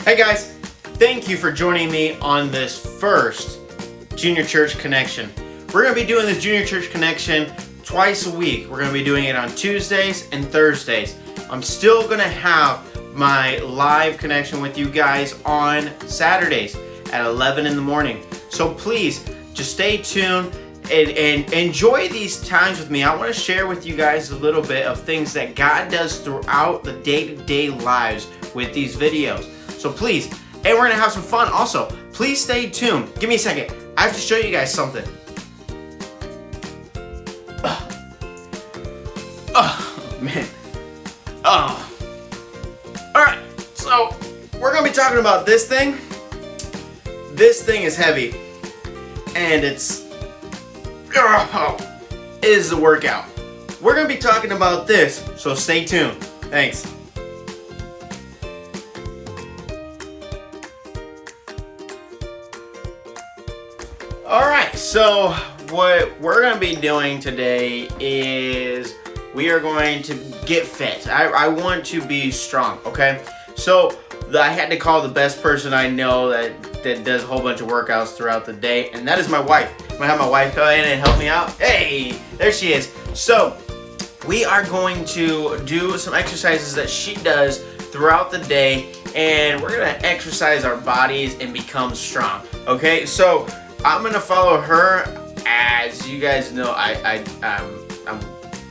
Hey guys, thank you for joining me on this first Junior Church Connection. We're going to be doing this Junior Church Connection twice a week. We're going to be doing it on Tuesdays and Thursdays. I'm still going to have my live connection with you guys on Saturdays at 11 in the morning. So please, just stay tuned and enjoy these times with me. I want to share with you guys a little bit of things that God does throughout the day-to-day lives with these videos. So please, and we're going to have some fun also. Please stay tuned. Give me a second. I have to show you guys something. Oh, man. Oh. Alright, so we're going to be talking about this thing. This thing is heavy. And it is a workout. We're going to be talking about this, so stay tuned. Thanks. Alright, so what we're going to be doing today is we are going to get fit. I want to be strong, okay? So I had to call the best person I know that does a whole bunch of workouts throughout the day, and that is my wife. I'm gonna have my wife come in and help me out. Hey, there she is. So we are going to do some exercises that she does throughout the day, and we're gonna exercise our bodies and become strong. Okay, so I'm gonna follow her. As you guys know, I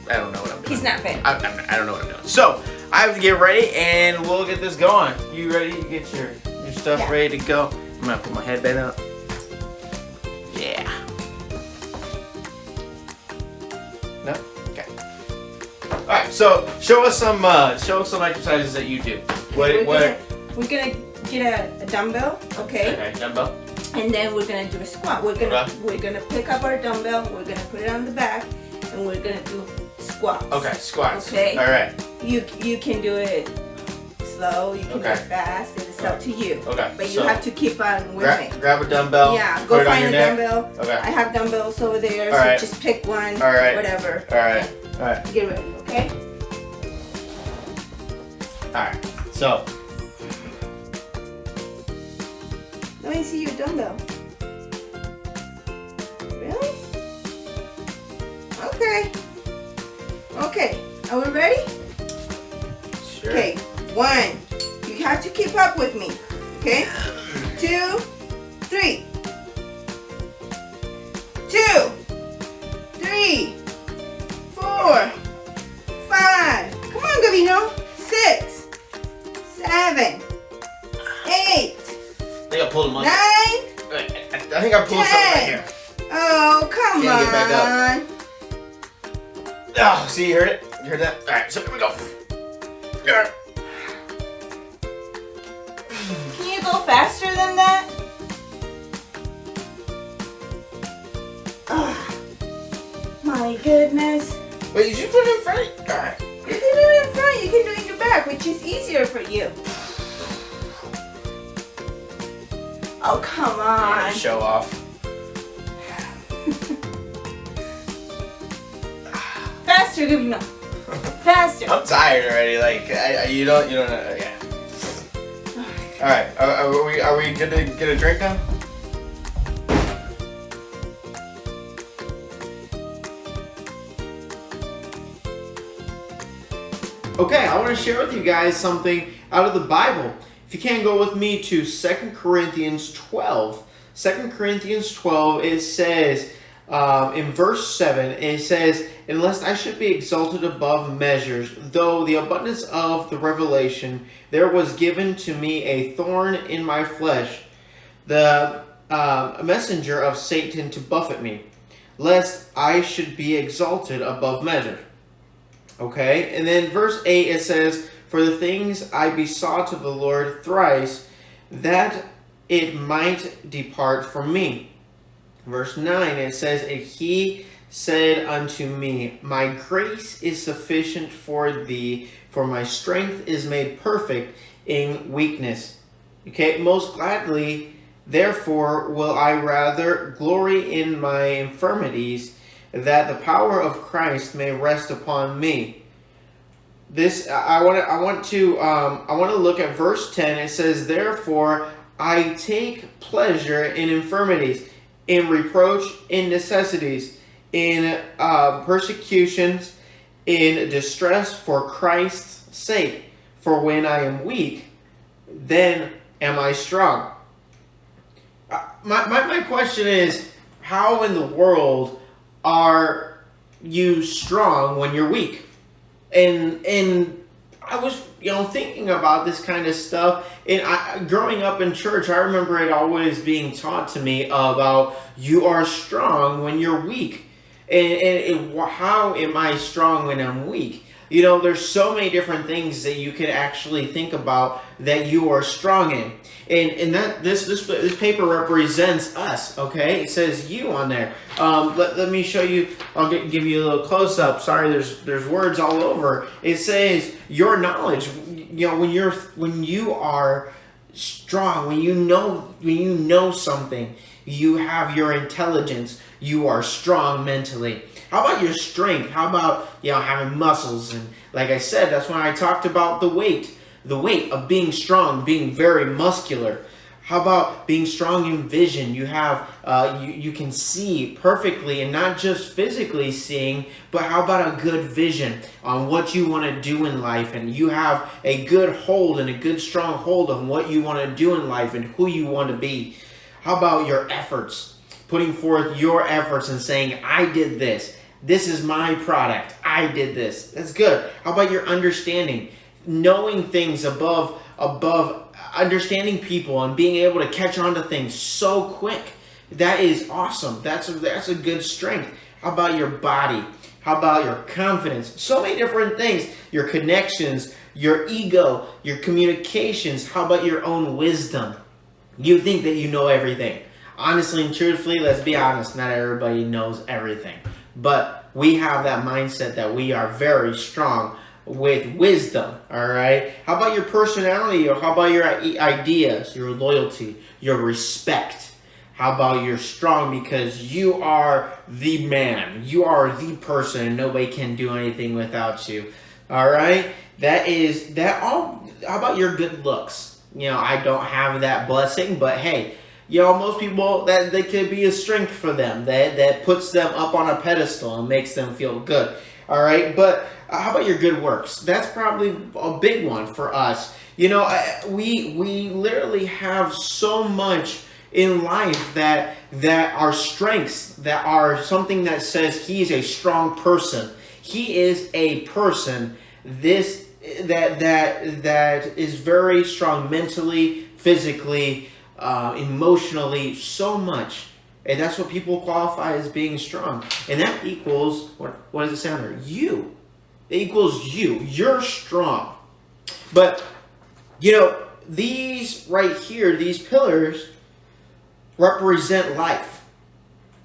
don't know what I'm doing. He's not fit. I don't know what I'm doing. So I have to get ready, and we'll get this going. You ready? You get your stuff ready to go. I'm gonna put my headband up. Yeah. No? Okay. All right. So show us some exercises that you do. We're gonna get a dumbbell, okay? Okay, dumbbell. And then we're gonna do a squat. We're gonna pick up our dumbbell. We're gonna put it on the back, and we're gonna do squats. Okay, squats. Okay. All right. You can do it slow. You can do it fast. It's up to you. Okay. But you have to keep on with me. Grab a dumbbell. Yeah. Go find a dumbbell. Okay. I have dumbbells over there. All right. So just pick one. All right. Whatever. All right. All right. Get ready. Okay. All right. So. Let me see your dumbbell. Really? Okay. Okay. Are we ready? Sure. Okay. 1. You have to keep up with me. Okay? 2, 3. 2, 3, 4, 5. Come on, Gavino. 6, 7, 8. I think I pulled a muscle. 9. I think I pulled something right here. Oh, come Can't on. get back up. Oh, see, you heard it? You heard that? All right, so here we go. Can you go faster than that? Oh, my goodness. Wait, you should put it in front. All right. You can do it in front, you can do it in your back, which is easier for you. Oh, come on. Yeah, show off. Faster, Gavino. Faster. I'm tired already. Like you don't know. Yeah. All right. Are we good to get a drink now? Okay, I want to share with you guys something out of the Bible. If you can go with me to 2 Corinthians 12. 2 Corinthians 12, it says in verse 7, it says, "Unless I should be exalted above measures, though the abundance of the revelation, there was given to me a thorn in my flesh, the messenger of Satan to buffet me, lest I should be exalted above measure." Okay, and then verse 8, it says, "For the things I besought of the Lord thrice, that it might depart from me." Verse 9, it says, "And he said unto me, My grace is sufficient for thee, for my strength is made perfect in weakness." Okay, "Most gladly, therefore, will I rather glory in my infirmities, that the power of Christ may rest upon me." I want to look at verse 10. It says, "Therefore I take pleasure in infirmities, in reproach, in necessities, in persecutions, in distress for Christ's sake. For when I am weak, then am I strong." My question is, how in the world are you strong when you're weak? And I was thinking about this kind of stuff, and growing up in church, I remember it always being taught to me about you are strong when you're weak, and how am I strong when I'm weak? There's so many different things that you can actually think about that you are strong in. And that this paper represents us, okay? It says you on there. Let me show you. I'll give you a little close up. Sorry, there's words all over. It says your knowledge. When you are strong, when you know something, you have your intelligence. You are strong mentally. How about your strength? How about having muscles? And like I said, that's when I talked about the weight of being strong, being very muscular. How about being strong in vision? You have you can see perfectly, and not just physically seeing, but how about a good vision on what you want to do in life, and you have a good hold and a good strong hold on what you want to do in life and who you want to be. How about your efforts? Putting forth your efforts and saying, I did this. This is my product. I did this. That's good. How about your understanding? Knowing things above understanding people and being able to catch on to things so quick. That is awesome. That's a good strength. How about your body? How about your confidence? So many different things. Your connections, your ego, your communications. How about your own wisdom? You think that you know everything. Honestly and truthfully, let's be honest, not everybody knows everything. But we have that mindset that we are very strong with wisdom, all right? How about your personality, or how about your ideas, your loyalty, your respect? How about you're strong because you are the man, you are the person, and nobody can do anything without you, all right? How about your good looks? I don't have that blessing, but hey, most people, that could be a strength for them, that puts them up on a pedestal and makes them feel good. All right, but how about your good works? That's probably a big one for us. We literally have so much in life that are strengths, that are something that says he is a strong person. He is a person that is very strong mentally, physically, emotionally, so much. And that's what people qualify as being strong. And that equals, what does it sound there? You. It equals you. You're strong. But, these right here, these pillars represent life.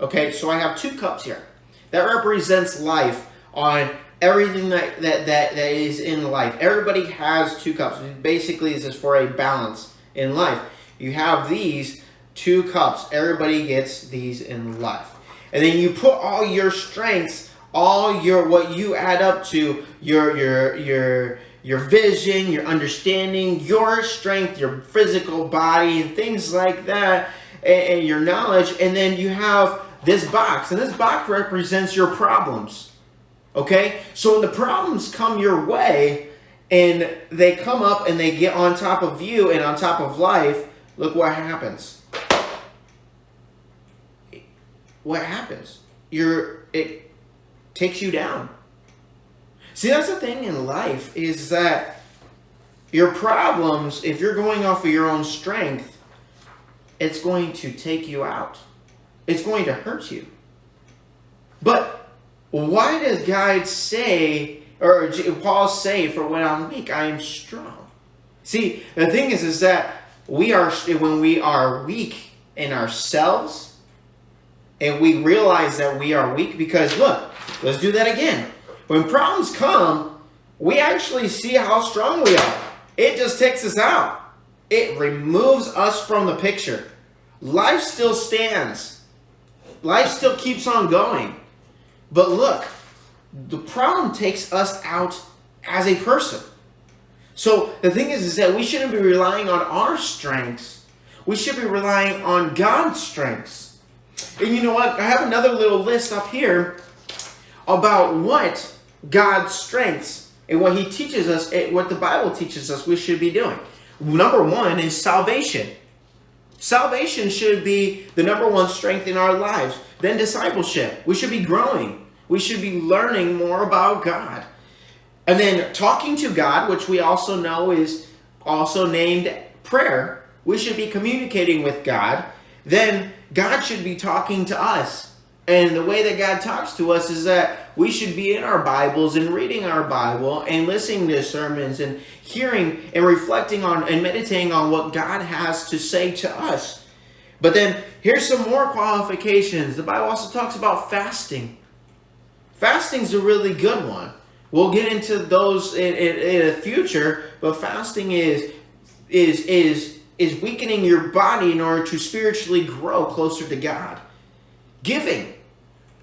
Okay, so I have 2 cups here. That represents life on everything that is in life. Everybody has 2 cups. Basically, this is for a balance in life. You have these 2 cups. Everybody gets these in life. And then you put all your strengths, what you add up to, your vision, your understanding, your strength, your physical body, and things like that, and your knowledge. And then you have this box, and this box represents your problems. Okay? So when the problems come your way, and they come up and they get on top of you and on top of life, look what happens. What happens? It takes you down. See, that's the thing in life, is that your problems, if you're going off of your own strength, it's going to take you out. It's going to hurt you. But why does God say, or Paul say, for when I'm weak, I am strong? See, the thing is that when we are weak in ourselves, and we realize that we are weak, because look, let's do that again. When problems come, we actually see how strong we are. It just takes us out. It removes us from the picture. Life still stands. Life still keeps on going. But look, the problem takes us out as a person. So the thing is that we shouldn't be relying on our strengths. We should be relying on God's strengths. And you know what? I have another little list up here about what God's strengths and what He teaches us, what the Bible teaches us we should be doing. Number one is salvation. Salvation should be the number one strength in our lives. Then discipleship. We should be growing. We should be learning more about God. And then talking to God, which we also know is also named prayer. We should be communicating with God. Then God should be talking to us. And the way that God talks to us is that we should be in our Bibles and reading our Bible and listening to sermons and hearing and reflecting on and meditating on what God has to say to us. But then here's some more qualifications. The Bible also talks about fasting. Fasting's a really good one. We'll get into those in the future, but fasting is weakening your body in order to spiritually grow closer to God. Giving.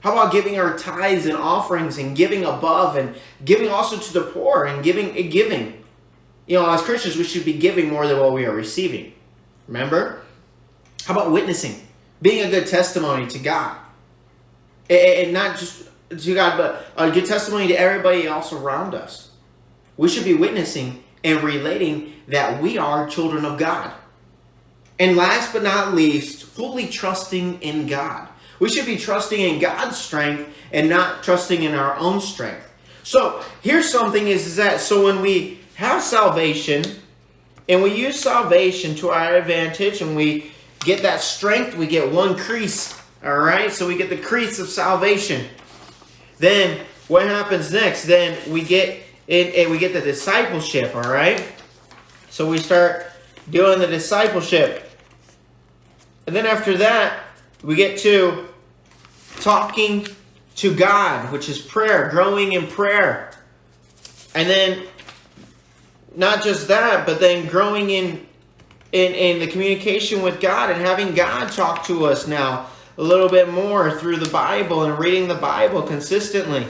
How about giving our tithes and offerings and giving above and giving also to the poor and giving? You know, as Christians, we should be giving more than what we are receiving. Remember? How about witnessing? Being a good testimony to God. And not just to God, but a good testimony to everybody else around us. We should be witnessing and relating that we are children of God. And last but not least, fully trusting in God. We should be trusting in God's strength and not trusting in our own strength. So here's something is that so when we have salvation and we use salvation to our advantage and we get that strength, we get one crease. All right, so we get the crease of salvation. Then what happens next? Then we get it, and we get the discipleship. All right, so we start doing the discipleship, and then after that we get to talking to God, which is prayer, growing in prayer, and then not just that, but then growing in the communication with God and having God talk to us now a little bit more through the Bible and reading the Bible consistently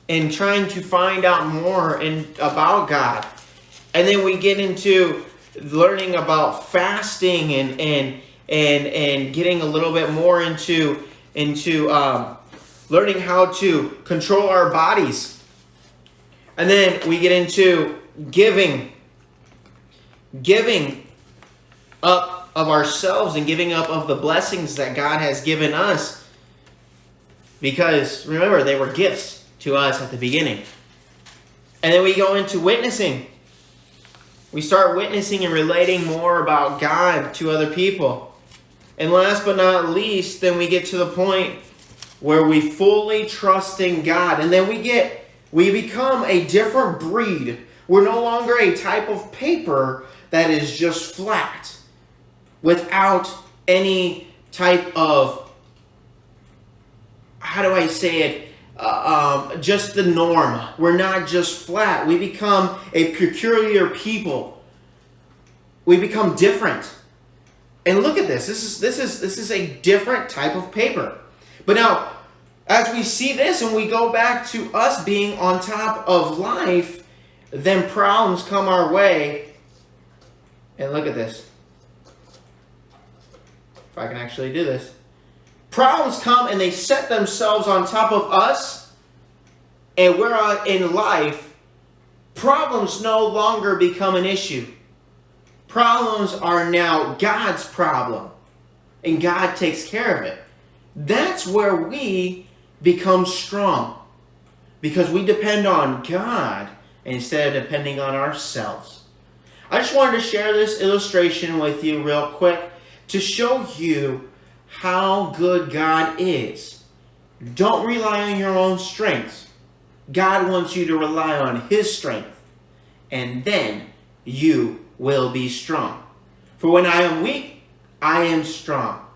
and trying to find out more about God. And then we get into learning about fasting and getting a little bit more into learning how to control our bodies. And then we get into giving up of ourselves and giving up of the blessings that God has given us. Because remember, they were gifts to us at the beginning. And then we go into witnessing. We start witnessing and relating more about God to other people. And last but not least, then we get to the point where we fully trust in God. And then we become a different breed. We're no longer a type of paper that is just flat without any type of, how do I say it, just the norm. We're not just flat. We become a peculiar people. We become different. And look at this. This is a different type of paper. But now, as we see this and we go back to us being on top of life, then problems come our way. And look at this. If I can actually do this. Problems come and they set themselves on top of us. And we're in life. Problems no longer become an issue. Problems are now God's problem. And God takes care of it. That's where we become strong. Because we depend on God instead of depending on ourselves. I just wanted to share this illustration with you real quick to show you how good God is. Don't rely on your own strength. God wants you to rely on His strength. And then you will be strong. For when I am weak, I am strong.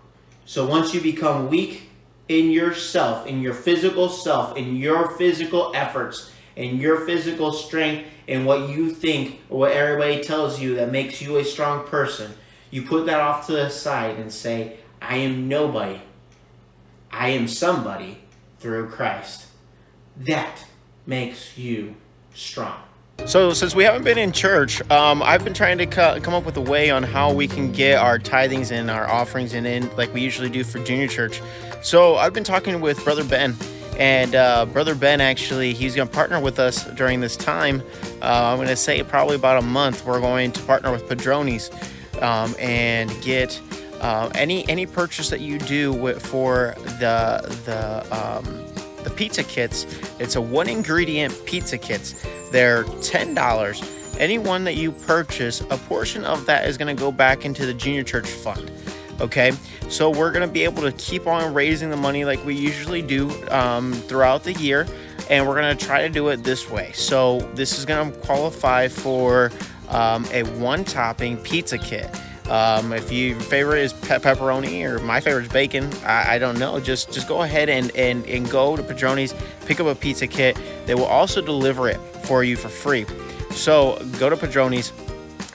So once you become weak in yourself, in your physical self, in your physical efforts, in your physical strength, in what you think or what everybody tells you that makes you a strong person, you put that off to the side and say, I am nobody. I am somebody through Christ. That makes you strong. So since we haven't been in church, I've been trying to come up with a way on how we can get our tithings and our offerings in like we usually do for junior church. So I've been talking with Brother Ben, and Brother Ben actually, he's going to partner with us during this time. I'm going to say probably about a month. We're going to partner with Padroni's and get any purchase that you do for the pizza kits. It's a 1-ingredient pizza kits. They're $10. Any one that you purchase, a portion of that is going to go back into the junior church fund. Okay, so we're going to be able to keep on raising the money like we usually do throughout the year, and we're going to try to do it this way. So this is going to qualify for a one-topping pizza kit. If your favorite is pepperoni or my favorite is bacon, I don't know. Just go ahead and go to Padroni's, pick up a pizza kit. They will also deliver it for you for free. So go to Padroni's,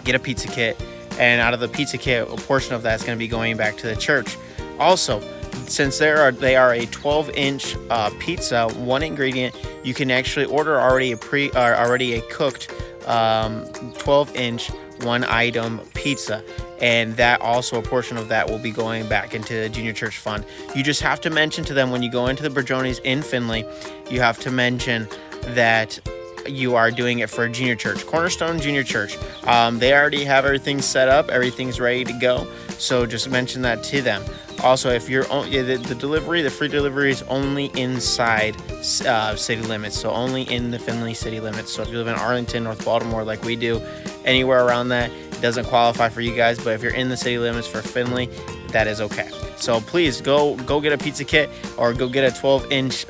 get a pizza kit, and out of the pizza kit, a portion of that's going to be going back to the church. Also, since they are a 12-inch pizza, 1 ingredient, you can actually order already a cooked 12-inch 1-item pizza, and that also, a portion of that will be going back into the junior church fund. You just have to mention to them when you go into the Padroni's in Findlay, you have to mention that you are doing it for a junior church, Cornerstone Junior Church. They already have everything set up, everything's ready to go, so just mention that to them. Also, if you're the free delivery is only inside city limits, so only in the Findlay city limits. So if you live in Arlington, North Baltimore, like we do, anywhere around that, it doesn't qualify for you guys. But if you're in the city limits for Findlay, that is okay. So please go get a pizza kit, or go get a 12-inch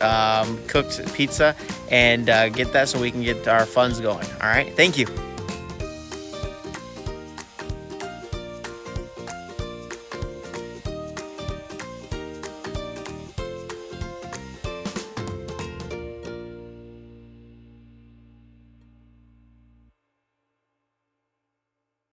cooked pizza, and get that so we can get our funds going. All right, thank you.